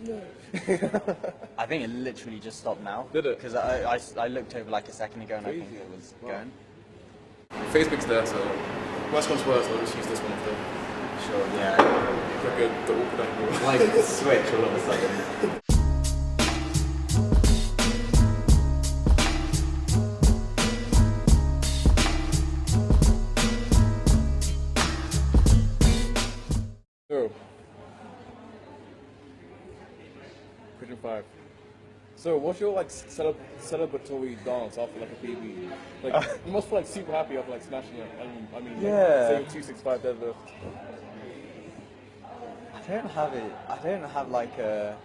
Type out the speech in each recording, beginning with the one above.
No. I think it literally just stopped now. Did it? Because I looked over like a second ago and I think it was going. Facebook's there, so worst comes to worst, I'll just use this one instead. Sure, yeah. It's like the awkward angle. Like switch all of a sudden. So, question 5. So, what's your like celebratory dance after like a PB? Like, you must feel like super happy after like smashing it. I mean, Yeah. Say your 265 deadlift. I don't have like a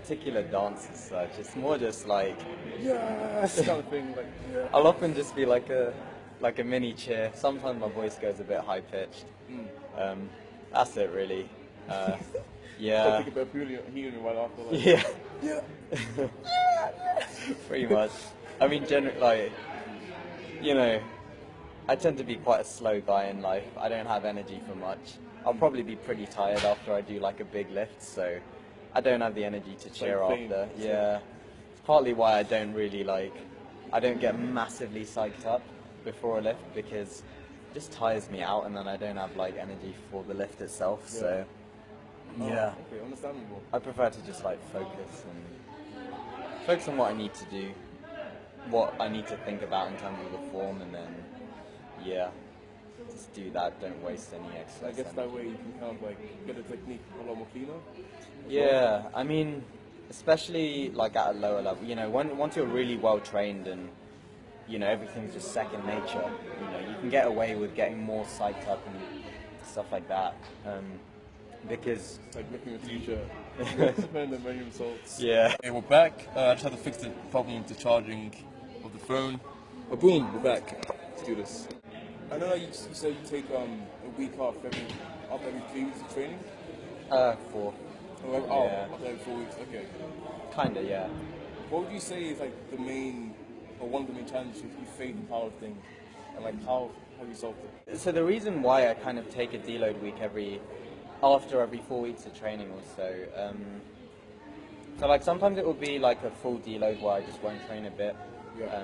particular dance as such. It's more just like Yes, kind of thing. Like, yeah. I'll often just be like a mini cheer. Sometimes my voice goes a bit high pitched. That's it really. Yeah. Think about hearing right after. Like, Yeah. yeah. Pretty much. I mean, generally, like, you know, I tend to be quite a slow guy in life. I don't have energy for much. I'll probably be pretty tired after I do like a big lift, so I don't have the energy to cheer after. Yeah. It's partly why I don't really I don't get massively psyched up before a lift because it just tires me out and then I don't have like energy for the lift itself, so yeah. Okay, understandable. I prefer to just like focus on what I need to do, what I need to think about in terms of the form, and then just do that. Don't waste any exercise. I guess that way you can kind of like get the technique a lot more cleaner. Yeah, I mean, especially like at a lower level. You know, once you're really well trained and you know everything's just second nature. You know, you can get away with getting more psyched up and stuff like that. Because It's like making a t-shirt. Depending on many results. yeah. Okay, we're back. I just had to fix the problem with the charging of the phone. Oh, boom, we're back. Let's do this. I know you said you take a week off every 3 weeks of training? 4. After every 4 weeks, okay. Kinda, yeah. What would you say is like the main, or one of the main challenges you face in powerlifting? And like how have you solved it? So the reason why I kind of take a deload week after every 4 weeks of training or so, so like sometimes it will be like a full deload where I just won't train a bit. Yeah.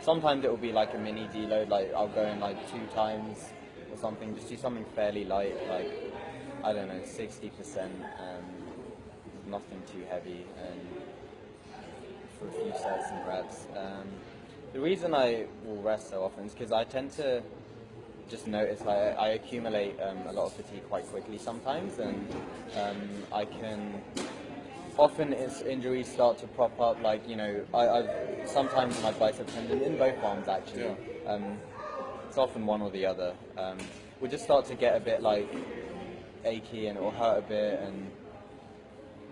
Sometimes it will be like a mini deload, like I'll go in like 2 times or something, just do something fairly light, like I don't know, 60%, nothing too heavy, and for a few sets and reps. The reason I will rest so often is because I tend to just notice like I accumulate a lot of fatigue quite quickly sometimes, and I can often injuries start to prop up, like, you know, I've sometimes my bicep tendon in both arms actually. It's often one or the other. We'll just start to get a bit like achy and it will hurt a bit and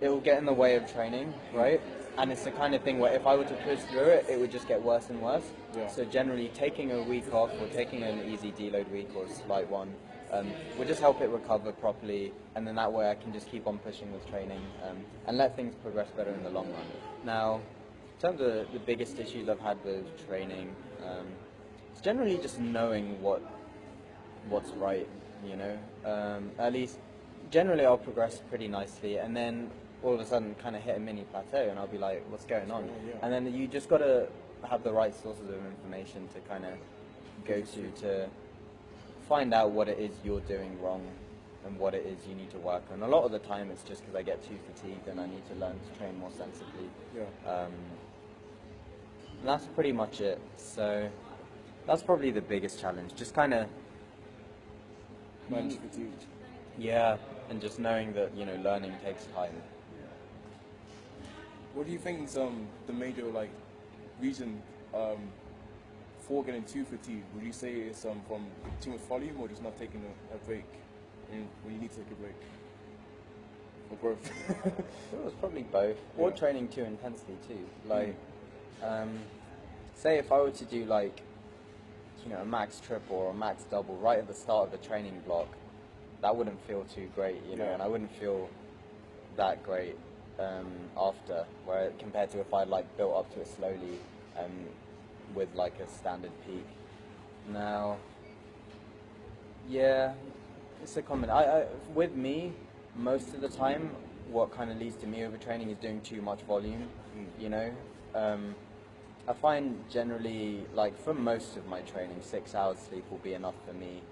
it will get in the way of training, right? And it's the kind of thing where if I were to push through it, it would just get worse and worse. So generally taking a week off or taking an easy deload week or a slight one will just help it recover properly, and then that way I can just keep on pushing with training and let things progress better in the long run. Now, in terms of the biggest issues I've had with training, it's generally just knowing what's right, you know. At least, generally I'll progress pretty nicely, and then all of a sudden kind of hit a mini plateau, and I'll be like, what's going on? And then you just got to have the right sources of information to kind of go to find out what it is you're doing wrong and what it is you need to work on. A lot of the time it's just because I get too fatigued and I need to learn to train more sensibly. And that's pretty much it. So that's probably the biggest challenge, just kind of Manage fatigue. Yeah, and just knowing that, you know, learning takes time. What do you think is the major like reason for getting too fatigued? Would you say it's from too much volume or just not taking a break when you need to take a break? Or both? It was probably both. Or training too intensely too. Like, say if I were to do like, you know, a max triple or a max double right at the start of the training block, that wouldn't feel too great, you know, and I wouldn't feel that great after, where compared to if I like built up to it slowly with like a standard peak. Now, yeah, it's a common. With me, most of the time, what kind of leads to me overtraining is doing too much volume. Mm. You know, I find generally, like for most of my training, 6 hours sleep will be enough for me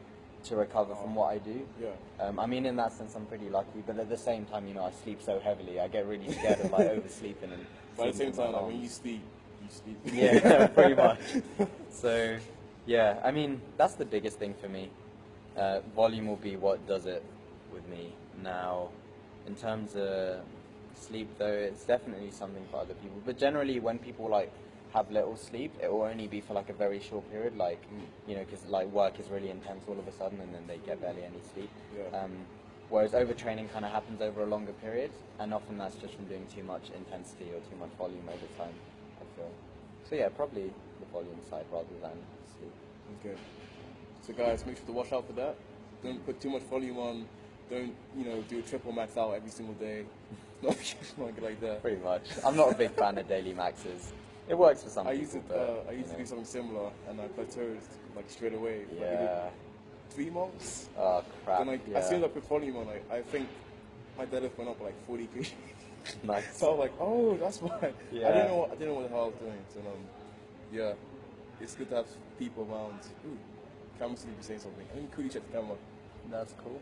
to recover from what I do. Yeah. I mean, in that sense, I'm pretty lucky, but at the same time, you know, I sleep so heavily, I get really scared of like oversleeping and. But at the same sleeping time, my like, when you arms. sleep, you sleep. Yeah, pretty much. So, yeah, I mean, that's the biggest thing for me. Volume will be what does it with me. Now, in terms of sleep, though, it's definitely something for other people. But generally, when people like have little sleep, it will only be for like a very short period. Like, you know, because like work is really intense all of a sudden, and then they get barely any sleep. Yeah. Whereas overtraining kind of happens over a longer period, and often that's just from doing too much intensity or too much volume over time, I feel. So yeah, probably the volume side rather than sleep. Okay. So guys, make sure to watch out for that. Don't put too much volume on. Don't, you know, do a triple max out every single day. Not like that. Pretty much. I'm not a big fan of daily maxes. It works for some I people, used to, but I used to do something similar, and I plateaued like straight away. For like, yeah. 3 months. Oh crap. Then like, Yeah. as soon as I put volume on, like, I think my deadlift went up like 40 kg. Nice. So I was like, oh, that's why. Yeah. I didn't know what the hell I was doing. So yeah, it's good to have people around. Ooh, camera seems to be saying something. I think you could check the camera. That's cool.